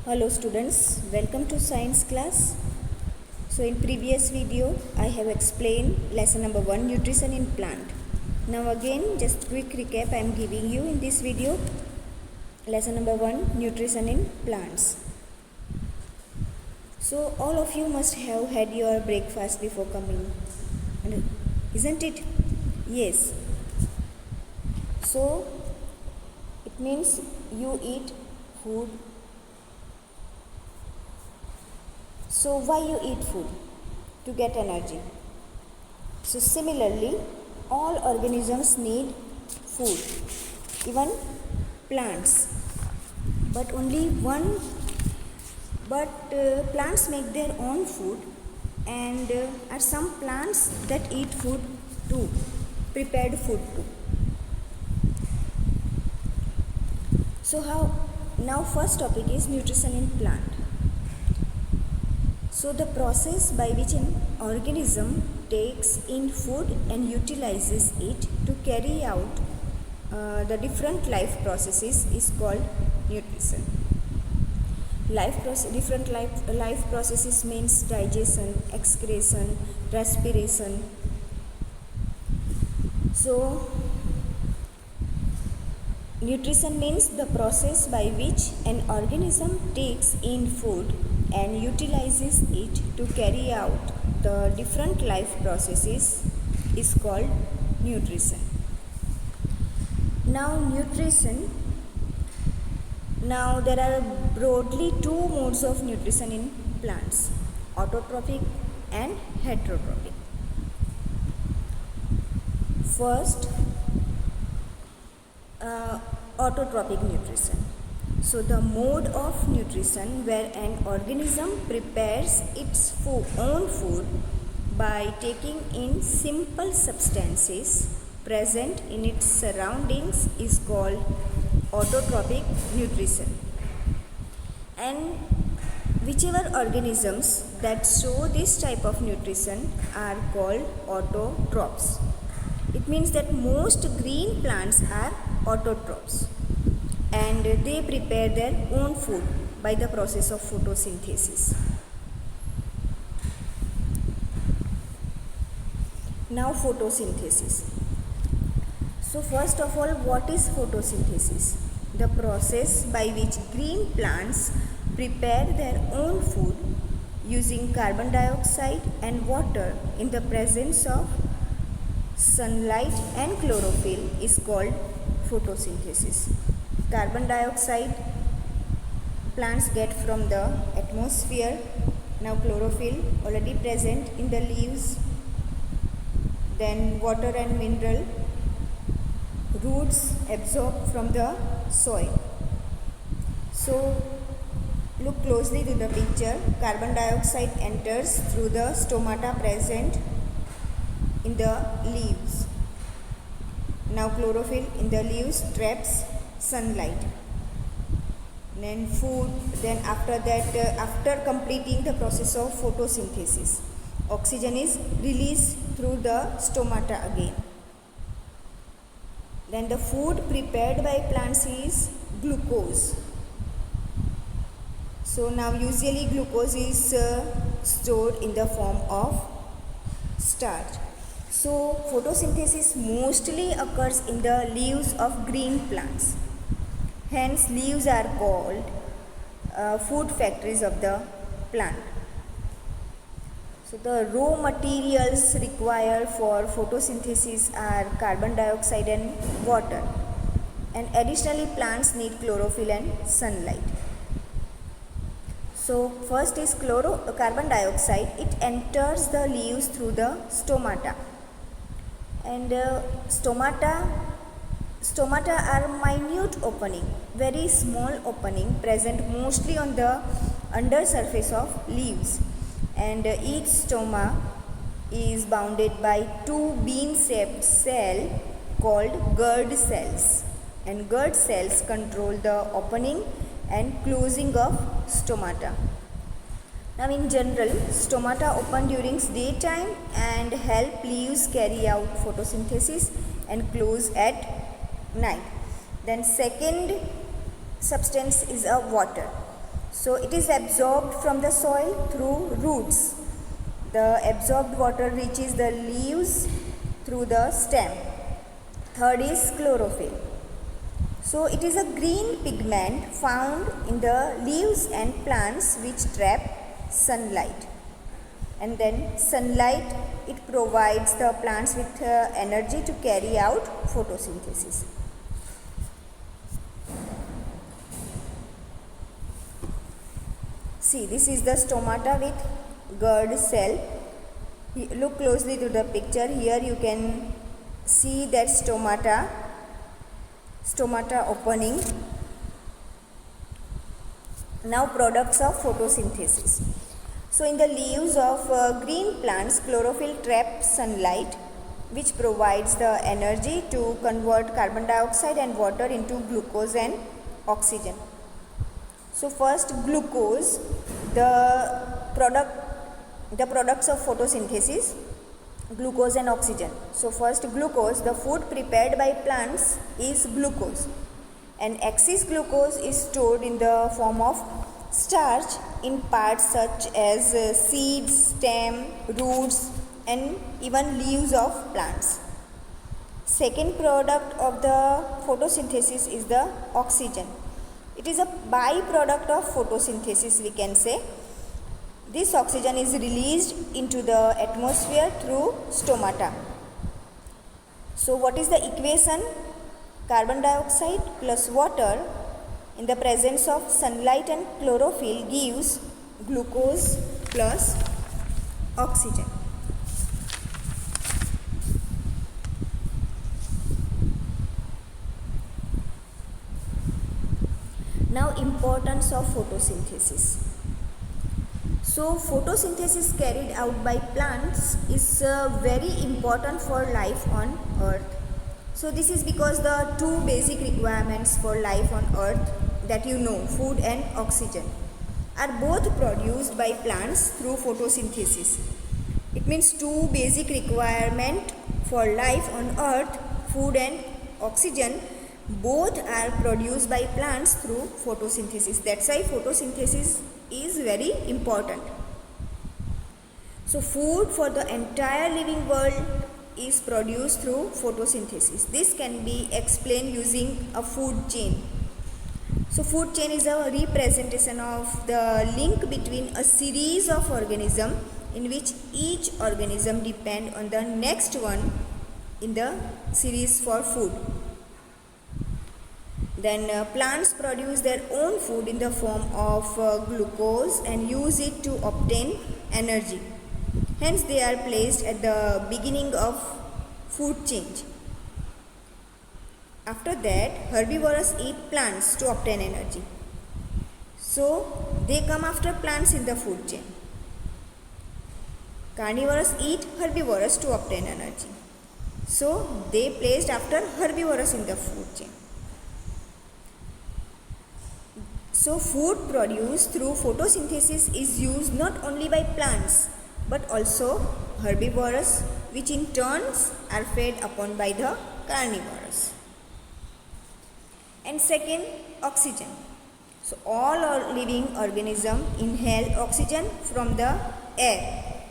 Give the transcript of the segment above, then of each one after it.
Hello students, welcome to science class. So in previous video I have explained lesson number 1, nutrition in plant. Now again just quick recap I am giving you in this video. Lesson number 1, nutrition in plants. So all of you must have had your breakfast before coming, isn't it? Yes. So it means you eat food. So why you eat food? To get energy. So similarly, all organisms need food, even plants. But plants make their own food, and are some plants that eat food too, prepared food too. So now first topic is nutrition in plant. So the process by which an organism takes in food and utilizes it to carry out the different life processes is called nutrition. Different life processes means digestion, excretion, respiration. So nutrition means the process by which an organism takes in food and utilizes it to carry out the different life processes is called nutrition. Now there are broadly two modes of nutrition in plants, autotrophic and heterotrophic. First, autotrophic nutrition. So the mode of nutrition where an organism prepares its own food by taking in simple substances present in its surroundings is called autotrophic nutrition. And whichever organisms that show this type of nutrition are called autotrophs. It means that most green plants are autotrophs, and they prepare their own food by the process of photosynthesis. Now photosynthesis. So first of all, what is photosynthesis? The process by which green plants prepare their own food using carbon dioxide and water in the presence of sunlight and chlorophyll is called photosynthesis. Carbon dioxide plants get from the atmosphere. Now chlorophyll already present in the leaves. Then water and mineral. Roots absorb from the soil. So look closely to the picture. Carbon dioxide enters through the stomata present in the leaves. Now chlorophyll in the leaves traps sunlight. Then food. Then after that, after completing the process of photosynthesis, oxygen is released through the stomata again. Then the food prepared by plants is glucose. So now usually glucose is stored in the form of starch. So photosynthesis mostly occurs in the leaves of green plants. Hence leaves are called food factories of the plant. So the raw materials required for photosynthesis are carbon dioxide and water. And additionally plants need chlorophyll and sunlight. So first is carbon dioxide. It enters the leaves through the stomata. And stomata are minute opening, very small opening present mostly on the under surface of leaves. And each stoma is bounded by two bean-shaped cells called gourd cells. And gourd cells control the opening and closing of stomata. Now in general, stomata open during daytime and help leaves carry out photosynthesis and close at night. Then second substance is a water. So it is absorbed from the soil through roots. The absorbed water reaches the leaves through the stem. Third is chlorophyll. So it is a green pigment found in the leaves and plants which trap sunlight. And then sunlight, it provides the plants with energy to carry out photosynthesis. See, this is the stomata with gourd cell. Look closely to the picture. Here you can see that stomata opening. Now products of photosynthesis. So in the leaves of green plants, chlorophyll traps sunlight, which provides the energy to convert carbon dioxide and water into glucose and oxygen. So first, glucose, the products of photosynthesis, glucose and oxygen. So first, glucose, the food prepared by plants is glucose, and excess glucose is stored in the form of starch in parts such as seeds, stem, roots and even leaves of plants. Second product of the photosynthesis is the oxygen. It is a byproduct of photosynthesis, we can say. This oxygen is released into the atmosphere through stomata. So what is the equation? Carbon dioxide plus water in the presence of sunlight and chlorophyll gives glucose plus oxygen. Now, importance of photosynthesis. So photosynthesis carried out by plants is very important for life on earth. So this is because the two basic requirements for life on earth that you know, food and oxygen, are both produced by plants through photosynthesis. It means two basic requirements for life on earth, food and oxygen, both are produced by plants through photosynthesis. That's why photosynthesis is very important. So food for the entire living world is produced through photosynthesis. This can be explained using a food chain. So food chain is a representation of the link between a series of organisms in which each organism depends on the next one in the series for food. Then plants produce their own food in the form of glucose and use it to obtain energy. Hence they are placed at the beginning of food chain. After that, herbivores eat plants to obtain energy. So they come after plants in the food chain. Carnivores eat herbivores to obtain energy. So they placed after herbivores in the food chain. So food produced through photosynthesis is used not only by plants but also herbivores, which in turns are fed upon by the carnivores. And second, oxygen. So all our living organisms inhale oxygen from the air,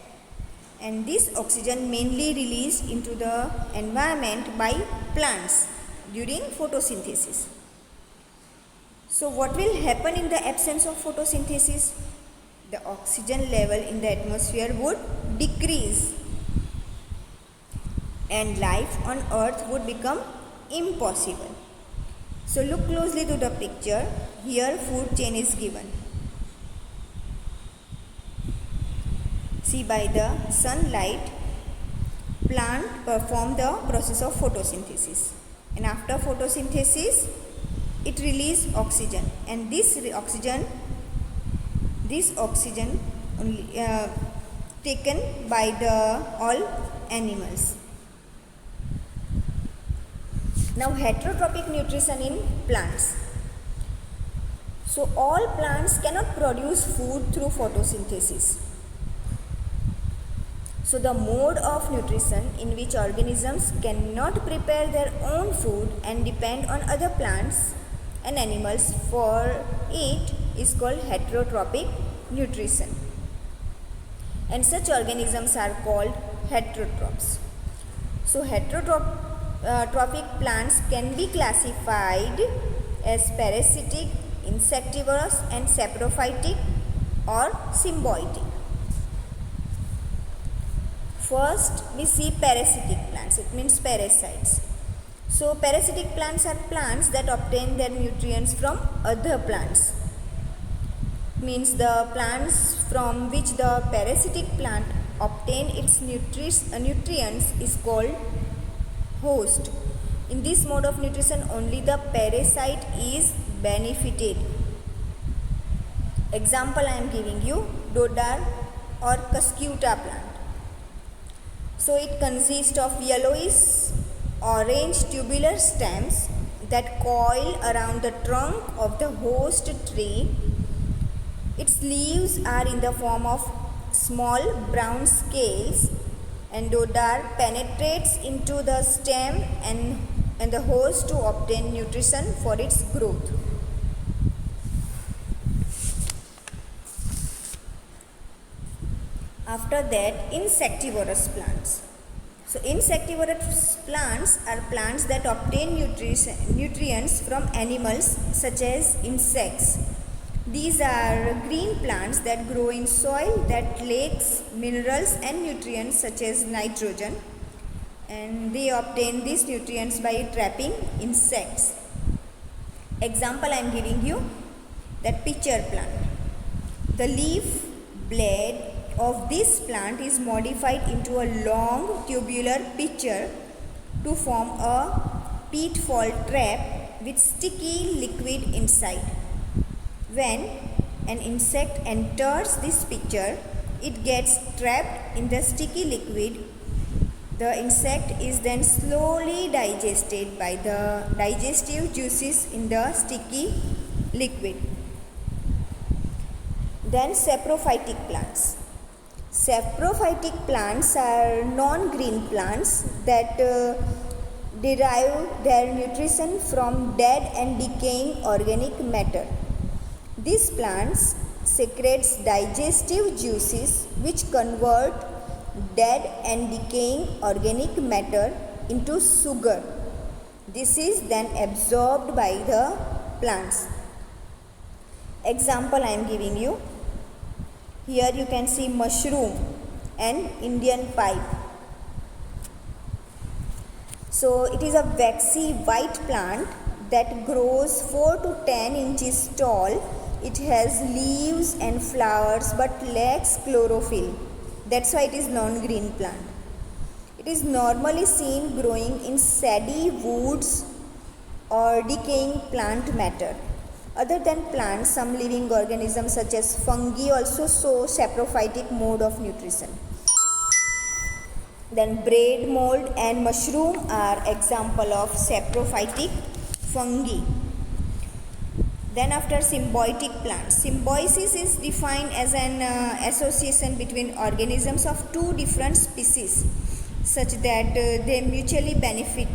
and this oxygen mainly released into the environment by plants during photosynthesis. So what will happen in the absence of photosynthesis? The oxygen level in the atmosphere would decrease and life on earth would become impossible. So look closely to the picture. Here food chain is given. See, by the sunlight, plant perform the process of photosynthesis, and after photosynthesis it release oxygen, and this oxygen only taken by the all animals. Now heterotrophic nutrition in plants. So all plants cannot produce food through photosynthesis. So the mode of nutrition in which organisms cannot prepare their own food and depend on other plants and animals for it is called heterotrophic nutrition. And such organisms are called heterotrophs. So heterotrophic plants can be classified as parasitic, insectivorous and saprophytic or symbiotic. First we see parasitic plants, it means parasites. So parasitic plants are plants that obtain their nutrients from other plants. Means the plants from which the parasitic plant obtain its nutrients is called host. In this mode of nutrition only the parasite is benefited. Example I am giving you, Deodar or Cuscuta plant. So it consists of yellowish orange tubular stems that coil around the trunk of the host tree. Its leaves are in the form of small brown scales, and Deodar penetrates into the stem and the host to obtain nutrition for its growth. After that, insectivorous plants. So insectivorous plants are plants that obtain nutrients from animals such as insects. These are green plants that grow in soil that lacks minerals and nutrients such as nitrogen, and they obtain these nutrients by trapping insects. Example I am giving you, that pitcher plant. The leaf blade of this plant is modified into a long tubular pitcher to form a pitfall trap with sticky liquid inside. When an insect enters this pitcher, it gets trapped in the sticky liquid. The insect is then slowly digested by the digestive juices in the sticky liquid. Then saprophytic plants. Saprophytic plants are non-green plants that derive their nutrition from dead and decaying organic matter. These plants secretes digestive juices which convert dead and decaying organic matter into sugar. This is then absorbed by the plants. Example I am giving you. Here you can see mushroom and Indian pipe. So it is a waxy white plant that grows 4 to 10 inches tall. It has leaves and flowers but lacks chlorophyll. That's why it is non-green plant. It is normally seen growing in sandy woods or decaying plant matter. Other than plants, some living organisms such as fungi also show saprophytic mode of nutrition. Then bread mold and mushroom are example of saprophytic fungi. Then after symbiotic plants. Symbiosis is defined as an association between organisms of two different species such that they mutually benefit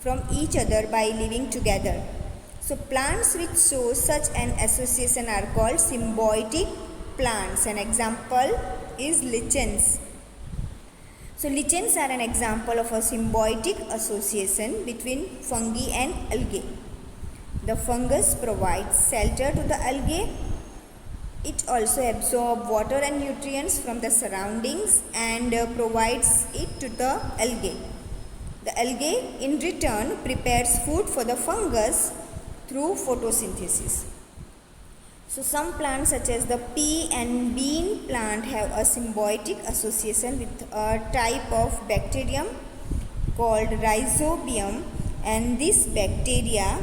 from each other by living together. So plants which show such an association are called symbiotic plants. An example is lichens. So lichens are an example of a symbiotic association between fungi and algae. The fungus provides shelter to the algae. It also absorbs water and nutrients from the surroundings and provides it to the algae. The algae in return prepares food for the fungus through photosynthesis. So some plants such as the pea and bean plant have a symbiotic association with a type of bacterium called Rhizobium, and this bacteria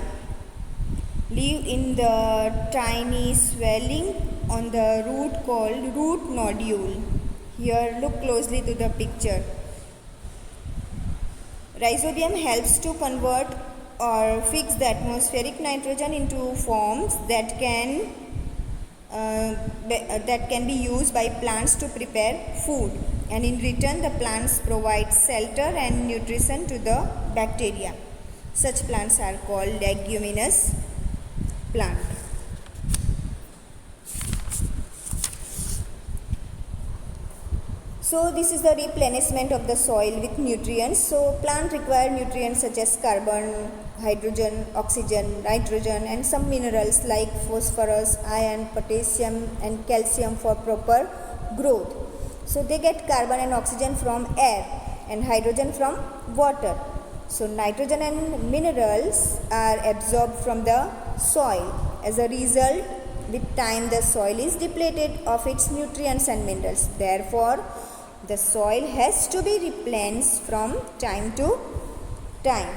live in the tiny swelling on the root called root nodule. Here look closely to the picture. Rhizobium helps to convert or fix the atmospheric nitrogen into forms that can be used by plants to prepare food, and in return the plants provide shelter and nutrition to the bacteria. Such plants are called leguminous plant. So this is the replenishment of the soil with nutrients. So plant require nutrients such as carbon, hydrogen, oxygen, nitrogen and some minerals like phosphorus, iron, potassium and calcium for proper growth. So they get carbon and oxygen from air and hydrogen from water. So nitrogen and minerals are absorbed from the soil. As a result, with time the soil is depleted of its nutrients and minerals. Therefore, the soil has to be replenished from time to time.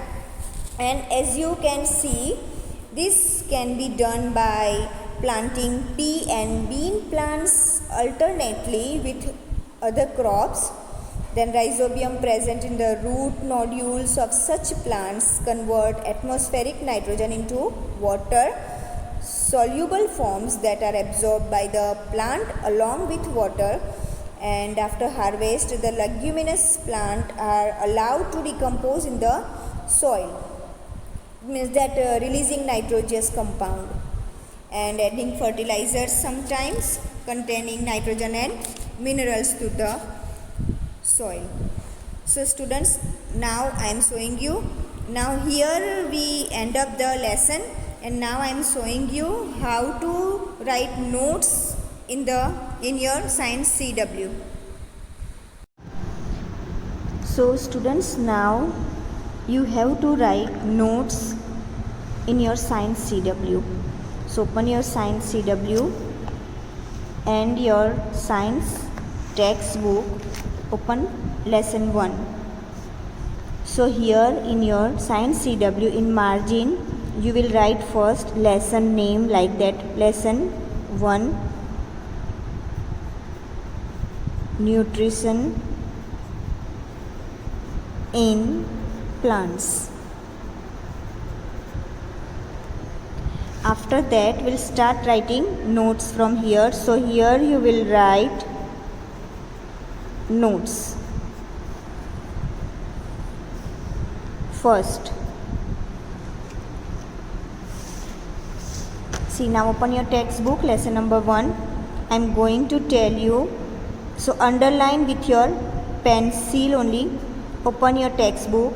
And as you can see, this can be done by planting pea and bean plants alternately with other crops. Then rhizobium present in the root nodules of such plants convert atmospheric nitrogen into water soluble forms that are absorbed by the plant along with water. And after harvest, the leguminous plant are allowed to decompose in the soil, means that releasing nitrogenous compound and adding fertilizers sometimes containing nitrogen and minerals to the soil. So students, now I am showing you, now here we end up the lesson, and now I am showing you how to write notes in your science CW. So students, now you have to write notes in your science CW. So open your science CW and your science textbook, open lesson 1. So here in your science CW, in margin you will write first lesson name like that, lesson 1, nutrition in plants. After that we'll start writing notes from here. So here you will write notes. First, see, now open your textbook, lesson number 1. I am going to tell you, so underline with your pencil only. Open your textbook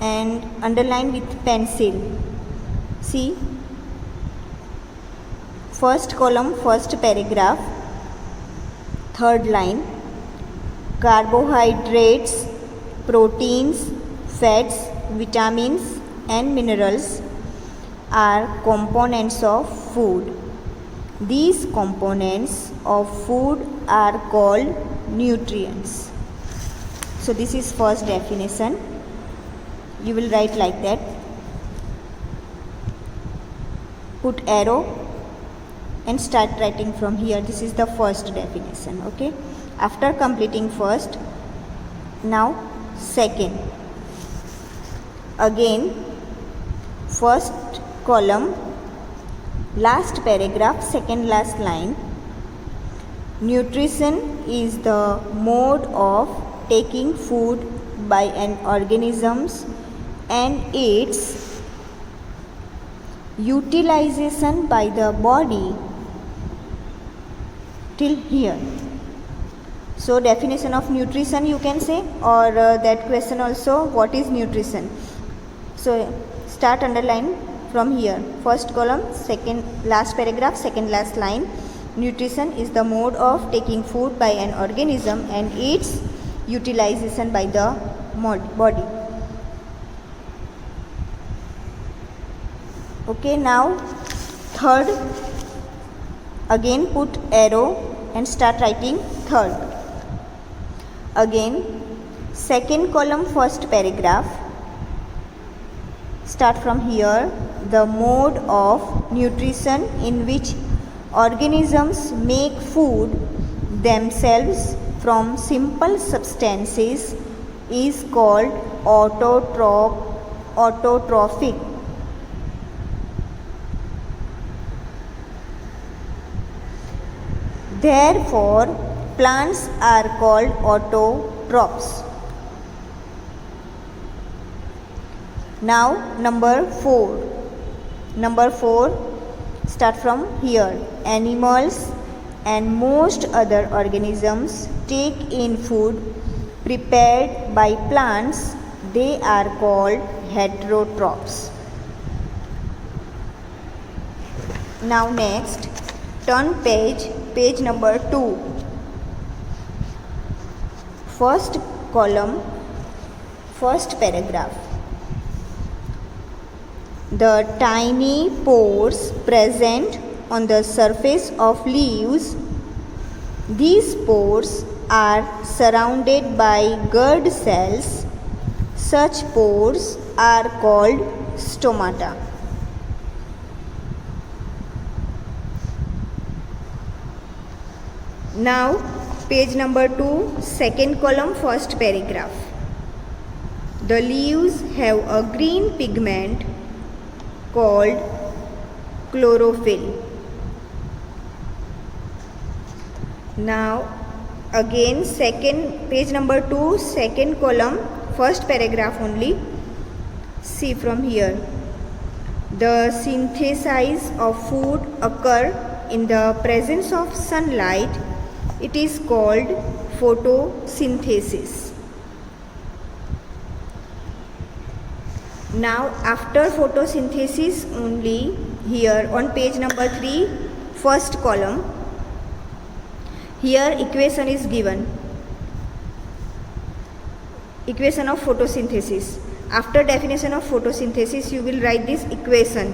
and underline with pencil. See, first column, first paragraph, third line, carbohydrates, proteins, fats, vitamins and minerals are components of food. These components of food are called nutrients. So this is first definition. You will write like that. Put arrow and start writing from here. This is the first definition. Okay. After completing first, now second. Again, first column, last paragraph, second last line. Nutrition is the mode of taking food by an organisms and its utilization by the body till here. So definition of nutrition you can say, or that question also, what is nutrition? So start underline from here, first column, second last paragraph, second last line. Nutrition is the mode of taking food by an organism and its utilization by the body. Okay, now third, again put arrow and start writing third. Again, second column, first paragraph, start from here. The mode of nutrition in which organisms make food themselves from simple substances is called autotrophic. Therefore, plants are called autotrophs. Now number 4. Start from here. Animals and most other organisms take in food prepared by plants, they are called heterotrophs. Now next, turn page number 2. First column, first paragraph. The tiny pores present on the surface of leaves, these pores are surrounded by gourd cells. Such pores are called stomata. Now page number 2, second column, first paragraph. The leaves have a green pigment called chlorophyll. Now again second, page number 2, second column, first paragraph only. See from here. The synthesis of food occur in the presence of sunlight. It is called photosynthesis. Now after photosynthesis only, here on page number 3, first column, here equation is given. Equation of photosynthesis. After definition of photosynthesis, you will write this equation.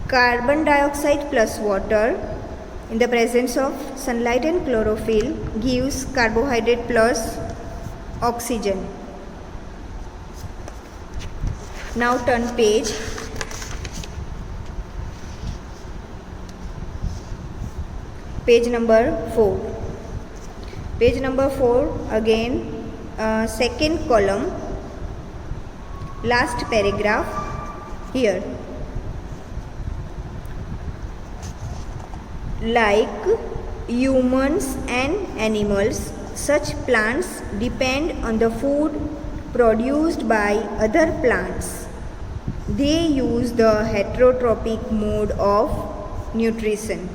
Carbon dioxide plus water in the presence of sunlight and chlorophyll gives carbohydrate plus oxygen. Now turn page. Page number 4. Page number 4 again, second column, last paragraph here. Like humans and animals, such plants depend on the food produced by other plants. They use the heterotrophic mode of nutrition.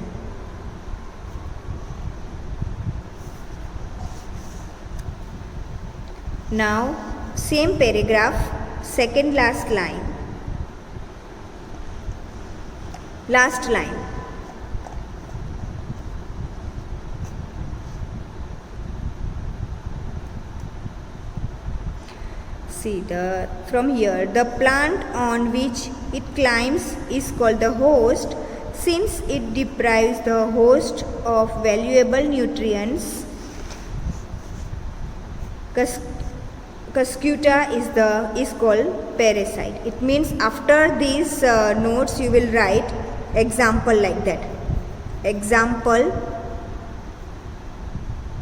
Now same paragraph, second last line. Last line. See from here, the plant on which it climbs is called the host, since it deprives the host of valuable nutrients. Cuscuta is called parasite. It means after these notes you will write example like that. Example,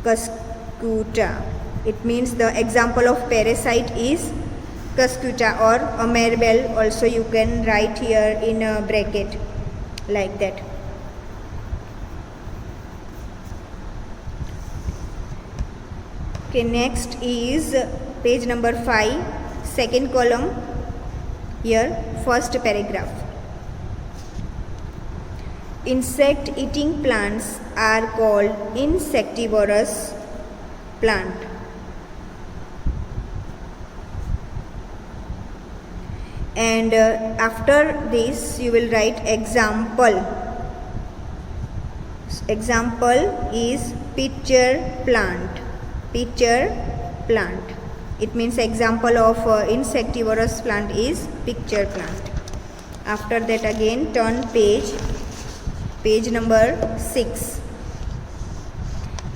Cuscuta. It means the example of parasite is Cuscuta, or a marble also you can write here in a bracket like that. Okay, next is page number 5, second column, here first paragraph. Insect eating plants are called insectivorous plant. And after this you will write example. Example is pitcher plant. Pitcher plant. It means example of insectivorous plant is pitcher plant. After that again turn page number 6.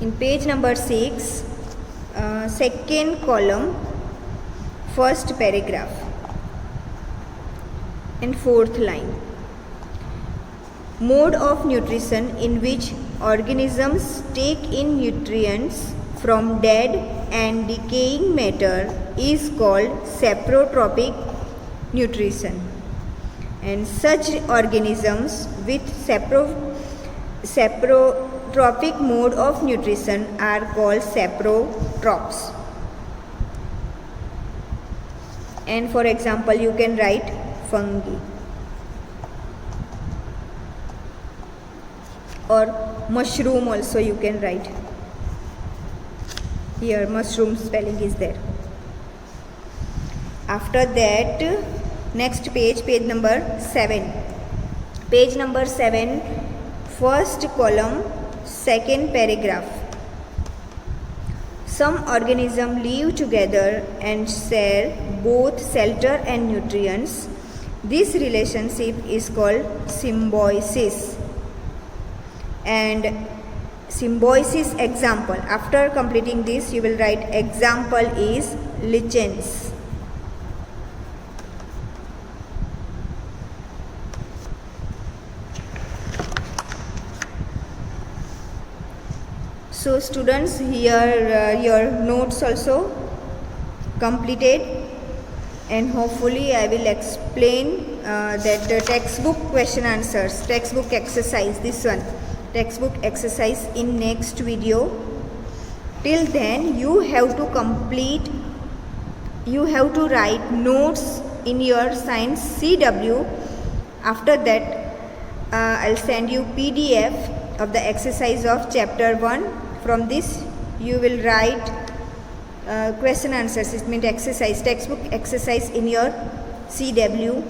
In page number 6, second column, first paragraph and fourth line. Mode of nutrition in which organisms take in nutrients from dead and decaying matter is called saprotrophic nutrition, and such organisms with saprotrophic mode of nutrition are called saprotrophs. And for example you can write fungi. or mushroom also you can write. Here mushroom spelling is there. After that, next page, page number 7. Page number 7, first column, second paragraph. Some organisms live together and share both shelter and nutrients. This relationship is called symbiosis. And symbiosis example. After completing this, you will write example is lichens. So students, here your notes also completed, and hopefully I will explain that the textbook question answers, textbook exercise, this one, textbook exercise in next video. Till then you have to complete, you have to write notes in your science CW. After that I'll send you PDF of the exercise of chapter 1. From this you will write question answers, it means exercise, textbook exercise in your CW.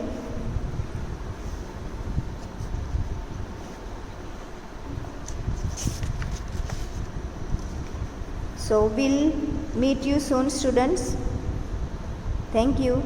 So we'll meet you soon, students. Thank you.